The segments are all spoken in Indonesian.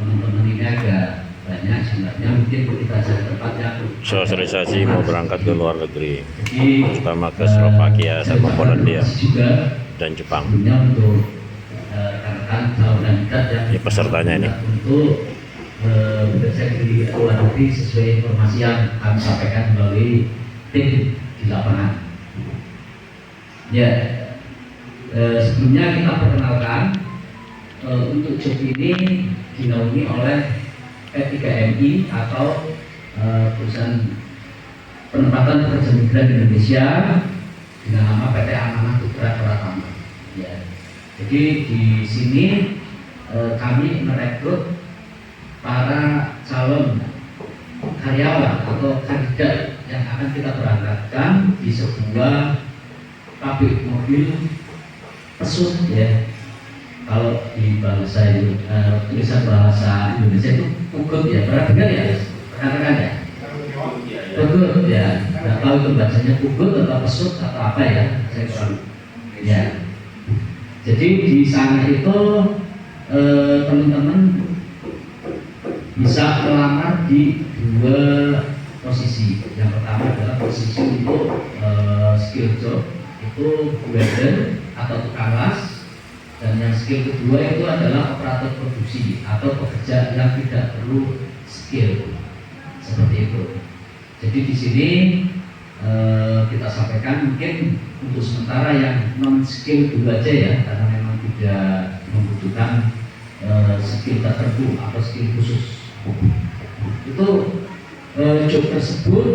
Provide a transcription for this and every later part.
teman-teman ini agak banyak jumlahnya, mungkin kita cari tempat yang sosialisasi mau berangkat ke luar negeri, jadi terutama ke Slovakia sama Polandia juga dan Jepang. sebelumnya untuk rekan-rekan calon kandidat yang Ini pesertanya ini. untuk bekerja di luar negeri sesuai informasi yang kami sampaikan melalui tim di lapangan. Ya, sebelumnya kita perkenalkan untuk job ini dinaungi oleh P3MI atau perusahaan penempatan pekerja migran Indonesia dengan nama PT Amanah Putra Pratama. Ya. Jadi di sini kami merekrut para calon karyawan atau kandidat yang akan kita berangkatkan di sebuah pabrik mobil pesut ya. Kalau di bahasa tulisan bahasa Indonesia itu pugut ya, pernah dengar ya rekan-rekan ya? Pugut ya, nggak tahu itu bahasanya pugut atau pesut atau apa ya, saya kurang ya. Jadi di sana itu teman-teman bisa melamar di dua posisi. Yang pertama adalah posisi untuk skill job, itu welder atau tukang las, dan yang skill kedua itu adalah operator produksi atau pekerja yang tidak perlu skill, seperti itu. Jadi di sini kita sampaikan mungkin untuk sementara yang non skill dulu aja ya, karena memang tidak membutuhkan skill tertentu atau skill khusus. Itu job tersebut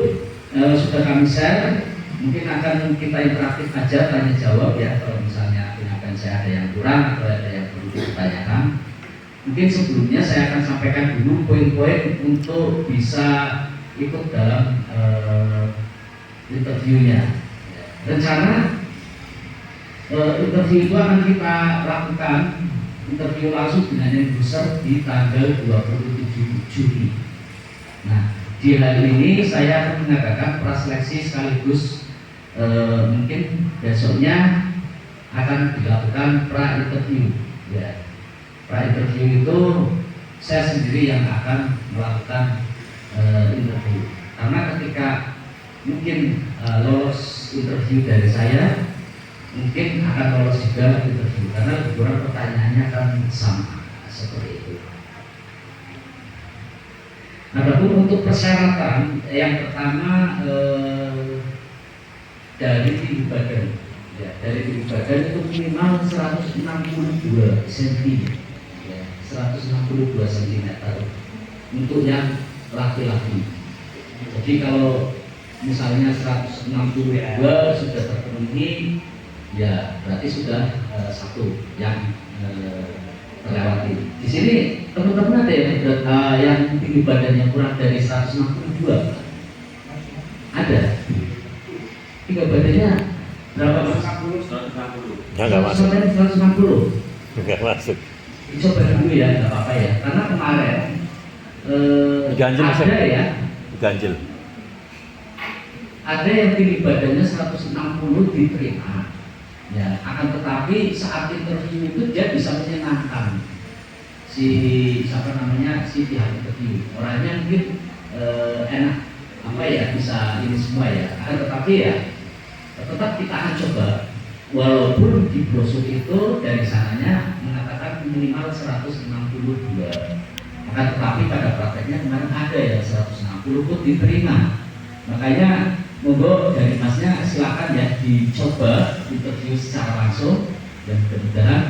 sudah kami share, mungkin akan kita interaktif aja, tanya jawab ya, kalau misalnya tindakan saya ada yang kurang atau ada yang perlu ditanyakan. Mungkin sebelumnya saya akan sampaikan dulu poin-poin untuk bisa ikut dalam interviewnya. Rencana interview itu akan kita lakukan interview langsung dengan yang user di tanggal 27 Juli. Nah, di hari ini saya akan mengadakan praseleksi sekaligus mungkin besoknya akan dilakukan pra interview. Ya, pra interview itu saya sendiri yang akan melakukan interview. Karena ketika mungkin lolos interview dari saya, mungkin akan lolos juga interview karena kurang pertanyaannya akan sama seperti itu. Adapun untuk persyaratan yang pertama dari tinggi badan, ya, dari tinggi badan itu minimal 162 cm, ya, 162 cm untuk yang laki-laki. Jadi kalau misalnya 162 sudah terpenuhi, ya berarti sudah satu yang terlewati. Di sini teman-teman ada yang tinggi badannya kurang dari 162? Ada. Tinggi badannya berapa? 160. Nggak masuk. 160. Nggak masuk. Coba dulu ya, nggak apa-apa ya. Karena kemarin Ganjil, ada ya. Ganjil. Ada yang tinggi badannya 160 diterima. Ya, akan tetapi saat interview itu dia bisa menyenangkan si pihak interview. Orangnya mungkin enak apa ya, bisa ini semua ya. Akan tetapi ya tetap kita akan coba, walaupun di brosur itu dari sananya mengatakan minimal 162. Akan tetapi pada prakteknya kemarin ada yang 160 pun diterima. Makanya monggo dari masnya silakan ya dicoba interview secara langsung, dan mudah-mudahan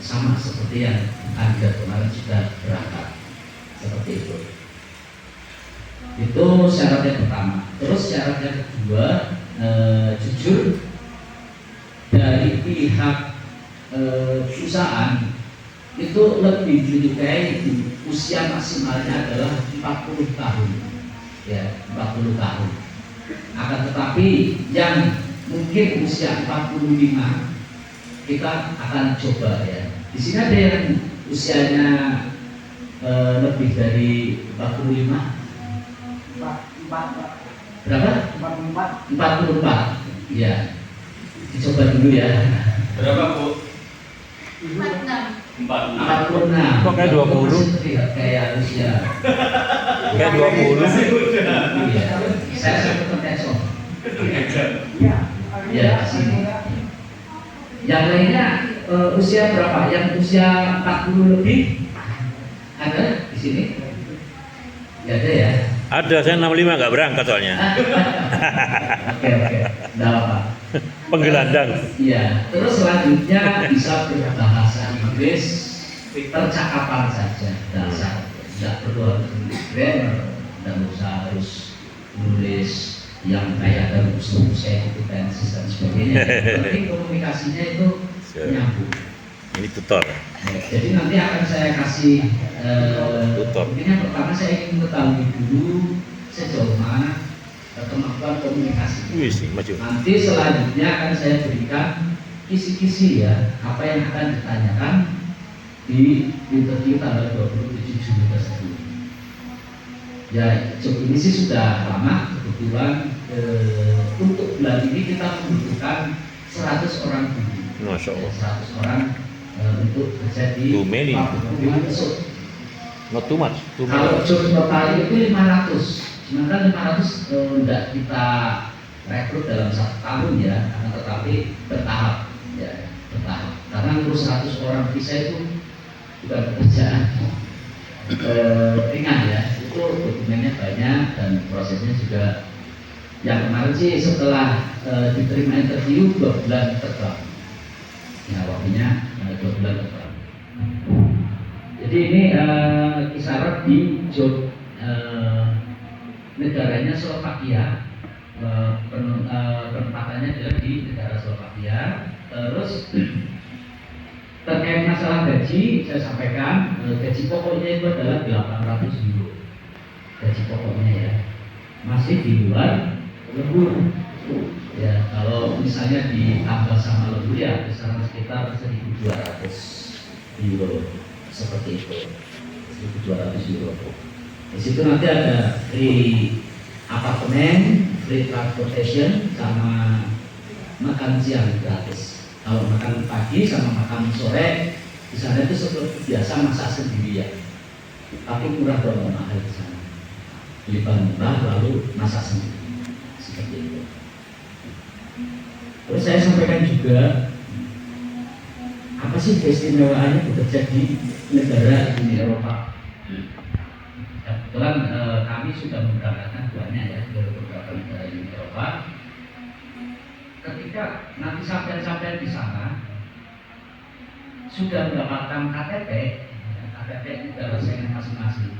sama seperti yang kandidat kemarin sudah berangkat seperti itu. Itu syarat yang pertama. Terus syarat yang kedua, jujur dari pihak perusahaan itu lebih menyukai usia maksimalnya adalah 40 tahun. Ya, 40 tahun. Akan tetapi yang mungkin usia 45 kita akan coba ya. Di sini ada yang usianya lebih dari 45. Berapa? 44. Ya. Dicoba dulu ya. Berapa, Bu? 46. Kok kayak 20? Masih terlihat kayak usia. Kayak 20. Iya. Saya sempat telepon. Ya, sini. Yang lainnya usia berapa? Yang usia 40 lebih ada di sini? Tidak ada ya? Ada, saya 65 nggak berangkat soalnya. Oke, tidak apa. Penggelandang. Iya. Terus selanjutnya bisa berbahasa Inggris, percakapan saja dasar. Tidak perlu harus nulis grammar, tidak usah harus nulis yang kayak ada rumus-rumus equivalences dan sebagainya. Tapi komunikasinya itu nyambung. Ini tutor. Jadi nanti akan saya kasih Tutor. mungkin yang pertama saya ingin mengetahui dulu sejauh mana kemampuan komunikasi. Wih sih, maju. Nanti selanjutnya akan saya berikan kisi-kisi ya, apa yang akan ditanyakan di interview tanggal 27 Juni tersebut. Ya, ini sih sudah lama kebetulan untuk bulan ini kita membutuhkan 100 orang guru. Masya Allah. 100 orang untuk kerja di Too many. Pakuwin. Not too much. Too Kalau much. job total itu 500. Sementara 500 tidak kita rekrut dalam 1 tahun ya, akan tetapi bertahap ya, bertahap. Karena untuk 100 orang visa itu bukan pekerjaan ringan ya, itu dokumennya banyak dan prosesnya juga. Yang kemarin sih setelah diterima interview 2 bulan terbang, ya waktunya 2 bulan terbang. Jadi ini kisaran di job negaranya Slovakia, penempatannya adalah di negara Slovakia. Terus terkait masalah gaji, saya sampaikan gaji pokoknya itu adalah 800 euro. Gaji pokoknya ya, masih di luar lembur. Ya, kalau misalnya ditambah sama lembur ya kisaran sekitar 1.200 euro, seperti itu. 1.200 euro. Di situ nanti ada free apartemen, free transportation, sama makan siang gratis. Kalau makan pagi sama makan sore di sana itu seperti biasa masak sendiri ya. Tapi murah dong, mahal di sana. Beli bahan murah lalu masak sendiri. Seperti itu. Terus saya sampaikan juga apa sih keistimewaannya bekerja di negara Uni Eropa. Kebetulan kami sudah memberangkatkan banyak ya ke beberapa negara Uni Eropa. Ketika nanti sampai di sana sudah mendapatkan KTP, KTP negara saya masing-masing,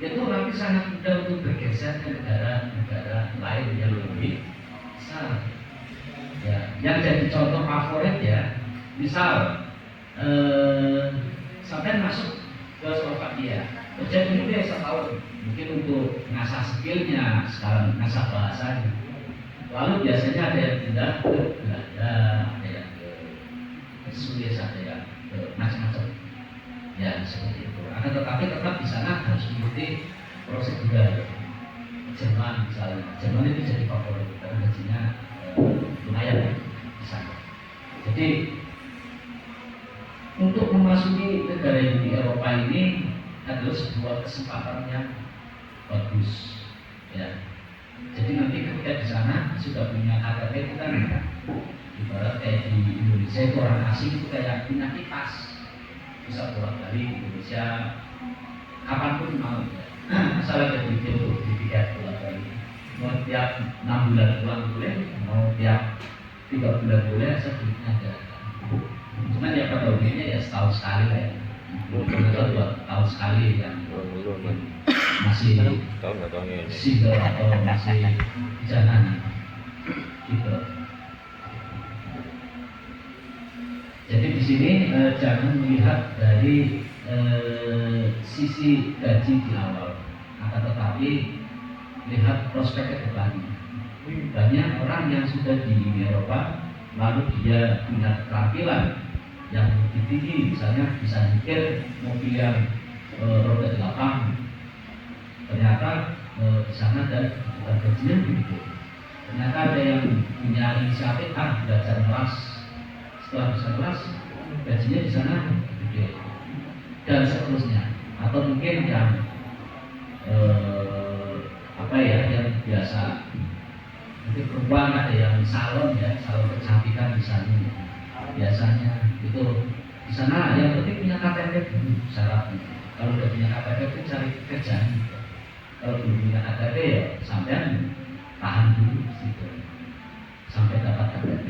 itu nanti sangat mudah untuk bergeser ke negara-negara lain yang lebih besar. Ya, yang jadi contoh favorit ya, misal sampai masuk ke Slovakia, kerja dulu deh setahun, mungkin untuk ngasah skillnya, sekarang ngasah bahasanya. Lalu biasanya ada yang pindah ke Belanda, ada yang ke Swiss, ada yang ke macam-macam. Ya seperti itu. Akan tetapi tetap di sana harus mengikuti prosedur. Jerman misalnya, Jerman itu jadi favorit karena gajinya lumayan ya di sana. Jadi untuk memasuki negara Uni Eropa ini adalah sebuah kesempatan yang bagus ya. Jadi nanti ketika di sana sudah punya KTP itu kan ibarat kayak di Indonesia itu orang asing itu kayak punya kipas, bisa bolak-balik Indonesia kapanpun mau ya. Asal ada duitnya untuk di tiket bolak-balik. Mau tiap 6 bulan pulang boleh, mau tiap 3 bulan boleh, asal duitnya ada. Cuman ya pada umumnya ya setahun sekali lah ya. Atau 2 tahun sekali yang masih single atau masih jalan gitu. Jadi di sini jangan melihat dari sisi gaji di awal, akan tetapi lihat prospek ke depannya. Banyak orang yang sudah di Uni Eropa lalu dia punya keterampilan yang lebih tinggi, misalnya bisa nyetir mobil yang roda 8. Ternyata di sana ada bukan gajinya begitu. Ternyata ada yang punya inisiatif belajar kelas. Setelah bisa kelas gajinya di sana gede, dan seterusnya. Atau mungkin yang yang biasa, mungkin perempuan ada yang salon ya, salon kecantikan misalnya, biasanya itu di sana yang penting punya KTP dulu syaratnya. Kalau udah punya KTP itu cari kerjaan. Kalau belum punya KTP ya sampai tahan dulu di situ sampai dapat KTP.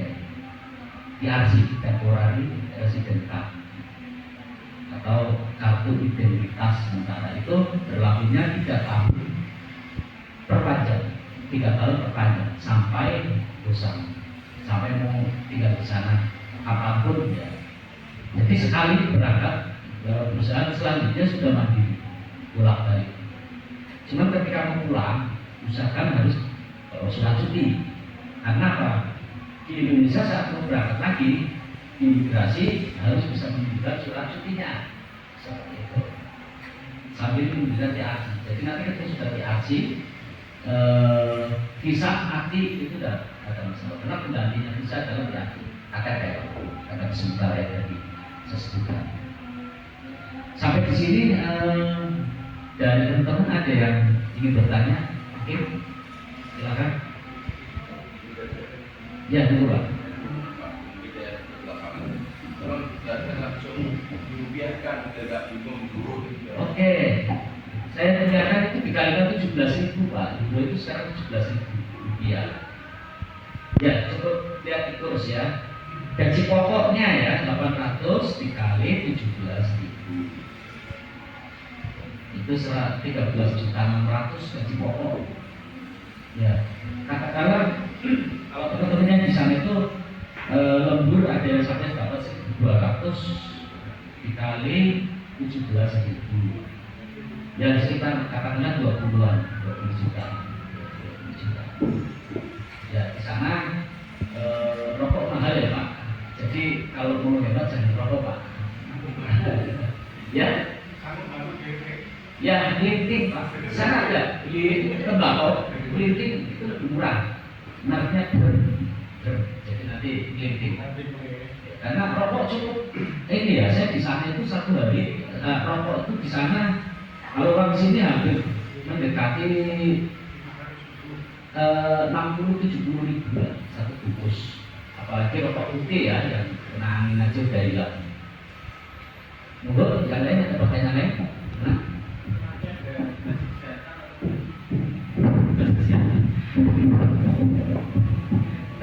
TRC, temporary resident card, atau kartu identitas sementara, itu berlakunya 3 tahun perpanjang, 3 tahun perpanjang sampai bosan, sampai mau tinggal di sana apapun ya. Jadi sekali berangkat perusahaan selanjutnya sudah mandiri pulang balik. Cuma ketika mau pulang usahakan harus surat cuti. Karena apa? Di Indonesia saat mau berangkat lagi imigrasi harus bisa menunjukkan surat cutinya seperti itu sambil menunjukkan TRC. Jadi nanti ketika sudah TRC visa mati itu sudah ada masalah, karena penggantinya visa adalah TRC KTP sementara yang tadi saya sebutkan. Sampai di sini dari teman-teman ada yang ingin bertanya? Oke, silakan. Ya, dulu Pak. Oke, saya tanyakan itu dikalikan 17.000 Pak. Dulu itu sekarang 17.000 rupiah. Ya, cukup lihat di kurs ya. Gaji pokoknya ya 800 dikali 17.000. Itu 13.600 gaji pokok. Ya, katakanlah kalau teman-temannya di sana itu lembur ada yang sampai dapat 1.200 dikali 17.000. Ya sekitar katakanlah 20 juta. Ya di sana rokok mahal ya Pak. Jadi kalau mau hemat jangan rokok Pak. Ya. Ya, linting Pak. Sana ada beli tembakau, linting itu lebih murah. Mereknya jadi nanti linting. Karena rokok cukup. Ini ya, saya di sana itu 1 hari rokok itu di sana kalau orang sini hampir mendekati 60-70 ribu lah satu bungkus. Apalagi rokok putih ya yang kena angin aja udah hilang. Monggo yang lain ada pertanyaan lain? Nah.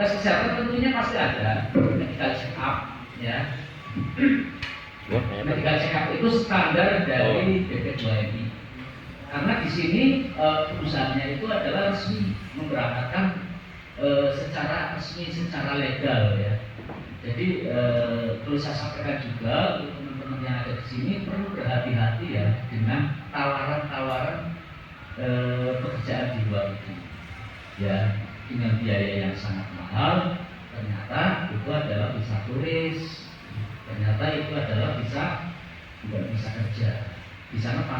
Tes kesehatan tentunya pasti ada medical check up ya. Medical check up itu standar dari BP2MI. Karena di sini perusahaannya itu adalah resmi memberangkatkan secara resmi, secara legal ya. Jadi perlu saya sampaikan juga untuk teman-teman yang ada di sini perlu berhati-hati ya dengan tawaran-tawaran pekerjaan di luar itu ya, dengan biaya yang sangat mahal. Ternyata itu adalah visa turis, ternyata itu adalah visa bukan visa kerja. Di sana pasti